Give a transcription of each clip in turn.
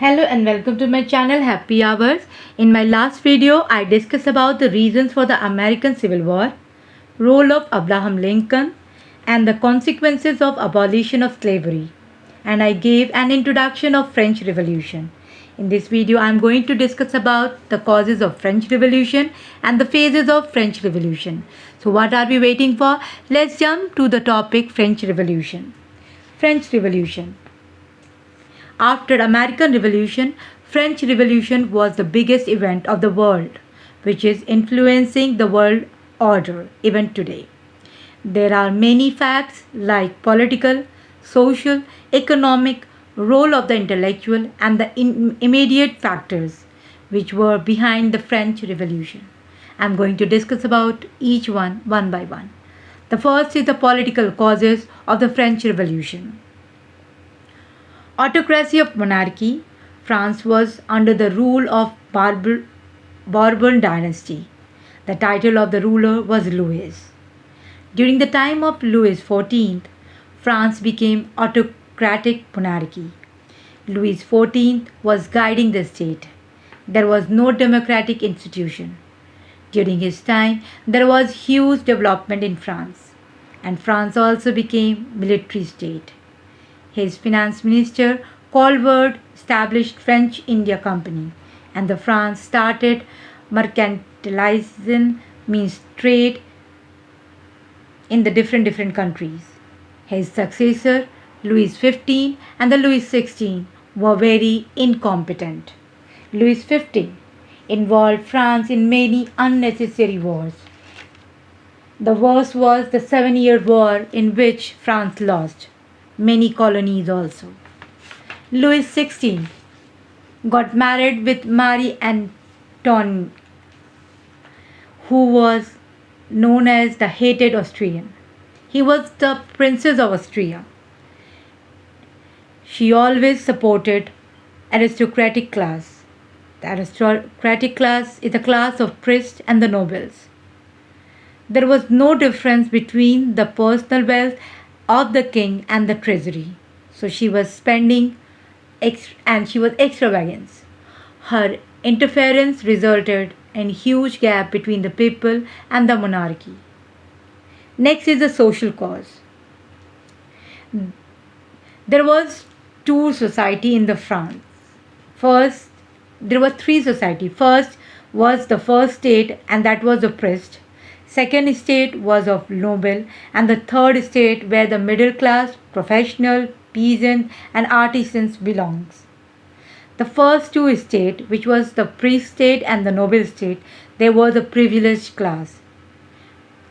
Hello and welcome to my channel Happy Hours. In my last video, I discussed about the reasons for the American Civil War, role of Abraham Lincoln, and the consequences of abolition of slavery. And I gave an introduction of French Revolution. In this video, I am going to discuss about the causes of French Revolution and the phases of French Revolution. So what are we waiting for? Let's jump to the topic French Revolution. French Revolution. After American Revolution, French Revolution was the biggest event of the world, which is influencing the world order even today. There are many facts like political, social, economic, role of the intellectual and the immediate factors which were behind the French Revolution. I am going to discuss about each one by one. The first is the political causes of the French Revolution. Autocracy of monarchy. France was under the rule of Bourbon dynasty. The title of the ruler was Louis. During the time of Louis XIV, France became autocratic monarchy. Louis XIV was guiding the state. There was no democratic institution. During his time, there was huge development in France, and France also became military state. His finance minister, Colbert, established French India Company, and the France started mercantilizing, means trade in the different countries. His successor, Louis XV and the Louis XVI, were very incompetent. Louis XV involved France in many unnecessary wars. The worst was the 7-Year War, in which France lost many colonies also. Louis XVI got married with Marie Antoinette, who was known as the hated Austrian. He was the Princess of Austria. She always supported aristocratic class. The aristocratic class is the class of priests and the nobles. There was no difference between the personal wealth of the king and the treasury. So she was spending and she was extravagant. Her interference resulted in huge gap between the people and the monarchy. Next is the social cause. There was two society in the France. First, there were three society. First was the first state, and that was the priest. Second state was of noble, and the third state where the middle class, professional, peasant and artisans belongs. The first two states, which was the priest state and the noble state, they were the privileged class.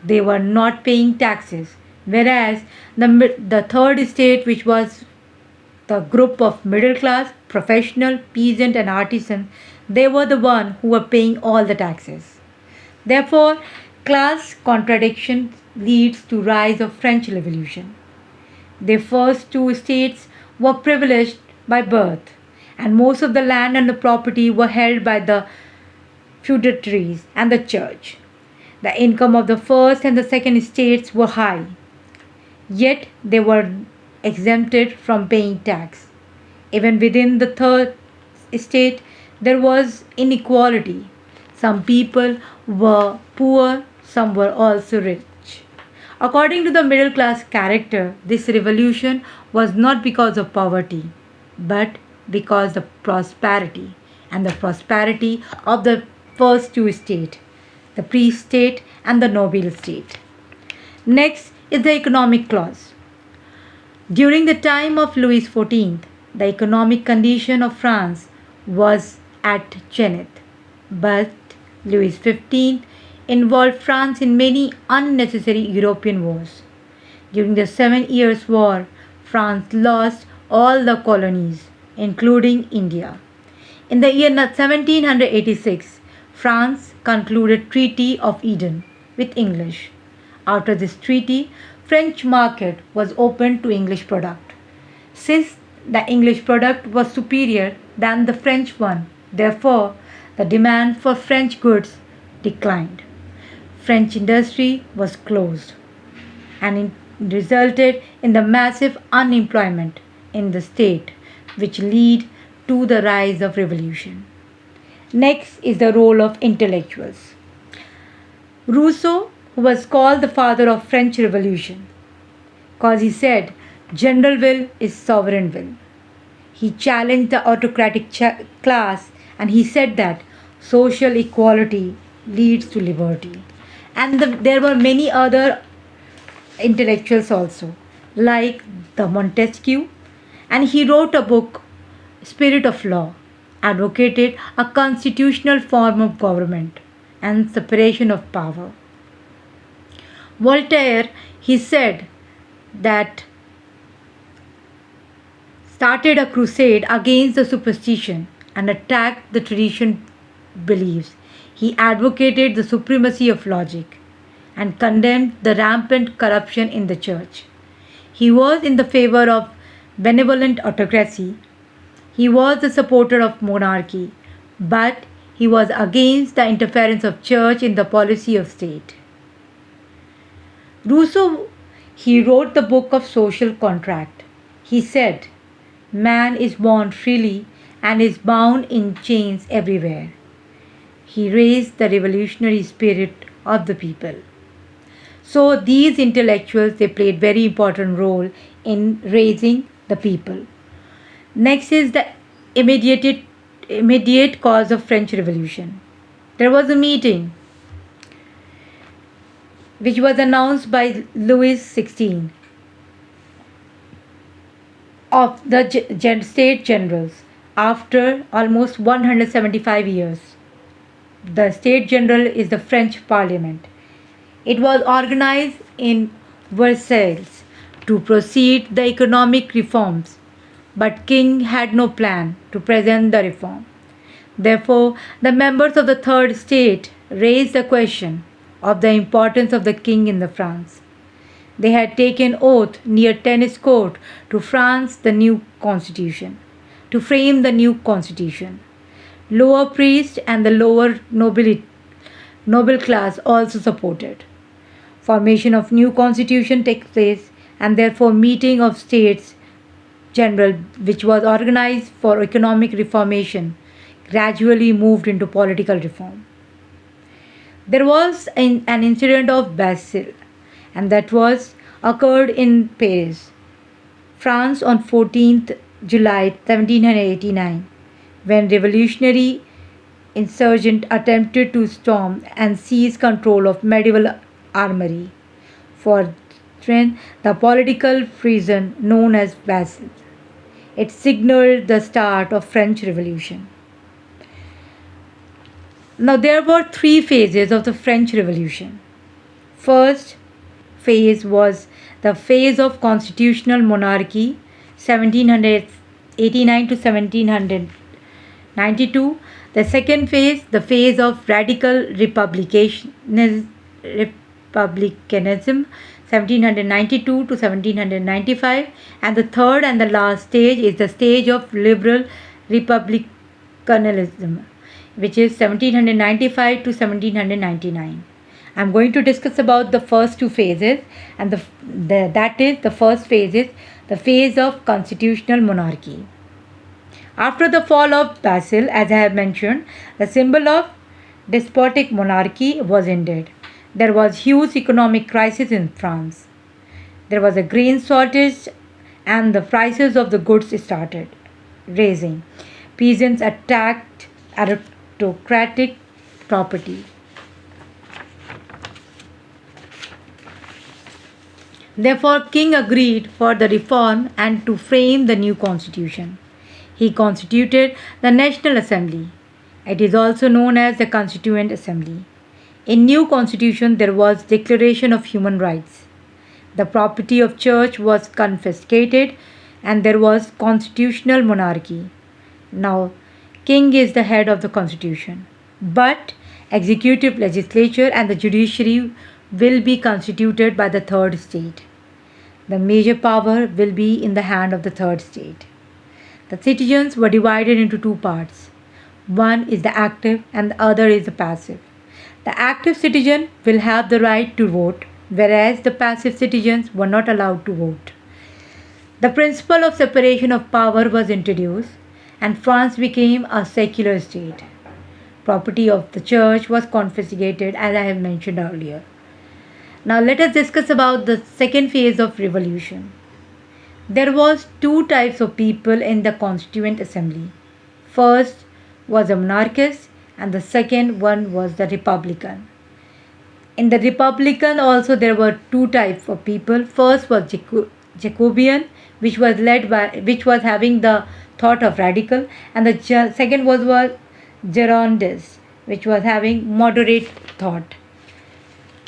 They were not paying taxes, whereas the third state, which was the group of middle class, professional, peasant and artisan, they were the one who were paying all the taxes. Therefore, class contradiction leads to rise of French Revolution. The first two states were privileged by birth, and most of the land and the property were held by the feudatories and the church. The income of the first and the second states were high, yet they were exempted from paying tax. Even within the third state, there was inequality. Some people were poor, some were also rich. According to the middle class character, this revolution was not because of poverty, but because of prosperity, and the prosperity of the first two states, the priest state and the noble state. Next is the economic clause. During the time of Louis XIV, the economic condition of France was at zenith, but Louis XV involved France in many unnecessary European wars. During the 7 Years' War, France lost all the colonies, including India. In the year 1786, France concluded Treaty of Eden with English. After this treaty, French market was opened to English product. Since the English product was superior than the French one, therefore the demand for French goods declined. French industry was closed, and it resulted in the massive unemployment in the state, which led to the rise of revolution. Next is the role of intellectuals. Rousseau, who was called the father of French Revolution, because he said, general will is sovereign will. He challenged the autocratic class and he said that social equality leads to liberty. And there were many other intellectuals also, like the Montesquieu, and he wrote a book, Spirit of Law, advocated a constitutional form of government and separation of power. Voltaire, he said that started a crusade against the superstition and attacked the tradition beliefs. He advocated the supremacy of logic and condemned the rampant corruption in the church. He was in the favor of benevolent autocracy. He was a supporter of monarchy, but he was against the interference of church in the policy of state. Rousseau, he wrote the book of social contract. He said, man is born freely and is bound in chains everywhere. He raised the revolutionary spirit of the people. So these intellectuals, they played very important role in raising the people. Next is the immediate cause of French Revolution. There was a meeting which was announced by Louis XVI of the state generals after almost 175 years. The state general is the French parliament. It was organized in Versailles to proceed the economic reforms, but king had no plan to present the reform. Therefore, the members of the third state raised the question of the importance of the king in the France. They had taken oath near tennis court to France the new constitution, to frame the new constitution. Lower priests and the lower noble class also supported. Formation of new constitution takes place and therefore meeting of states general which was organized for economic reformation gradually moved into political reform. There was an incident of Bastille and that was occurred in Paris, France on 14th July 1789 when revolutionary insurgent attempted to storm and seize control of medieval armory for the political prison known as Bastille. It signaled the start of French Revolution. Now there were three phases of the French Revolution. First phase was the phase of constitutional monarchy 1789 to 1792. The second phase, the phase of radical republicanism 1792 to 1795, and the third and the last stage is the stage of liberal republicanism, which is 1795 to 1799. I'm going to discuss about the first two phases, and that is the first phase is the phase of constitutional monarchy. After the fall of Bastille, as I have mentioned, the symbol of despotic monarchy was ended. There was huge economic crisis in France. There was a grain shortage and the prices of the goods started raising. Peasants attacked aristocratic property. Therefore, king agreed for the reform and to frame the new constitution. He constituted the National Assembly. It is also known as the Constituent Assembly. In new constitution there was declaration of human rights. The property of church was confiscated and there was constitutional monarchy. Now king is the head of the constitution, but executive legislature and the judiciary will be constituted by the third state. The major power will be in the hand of the third state. The citizens were divided into two parts. One is the active and the other is the passive. The active citizen will have the right to vote, whereas the passive citizens were not allowed to vote. The principle of separation of power was introduced, and France became a secular state. Property of the church was confiscated, as I have mentioned earlier. Now let us discuss about the second phase of revolution. There was two types of people in the Constituent Assembly. First was a monarchist and the second one was the republican. In the republican also there were two types of people. First was Jacobean, which was having the thought of radical, and the second was Girondist, which was having moderate thought.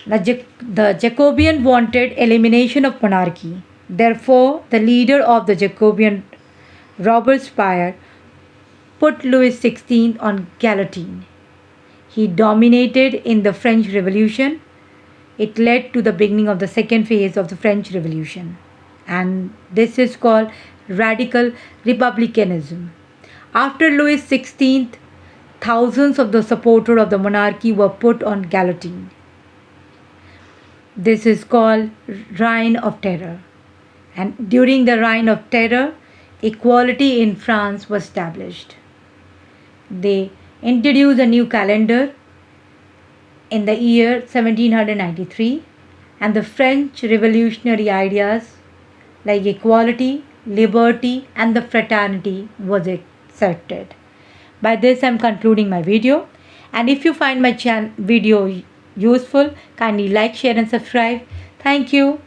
The Jacobean wanted elimination of monarchy. Therefore, the leader of the Jacobean, Robespierre, put Louis XVI on guillotine. He dominated in the French Revolution. It led to the beginning of the second phase of the French Revolution, and this is called radical republicanism. After Louis XVI, thousands of the supporters of the monarchy were put on guillotine. This is called Reign of Terror. And during the Reign of Terror, equality in France was established. They introduced a new calendar in the year 1793, and the French revolutionary ideas like equality, liberty, and the fraternity was accepted. By this, I am concluding my video. And if you find my video useful, kindly like, share, and subscribe. Thank you.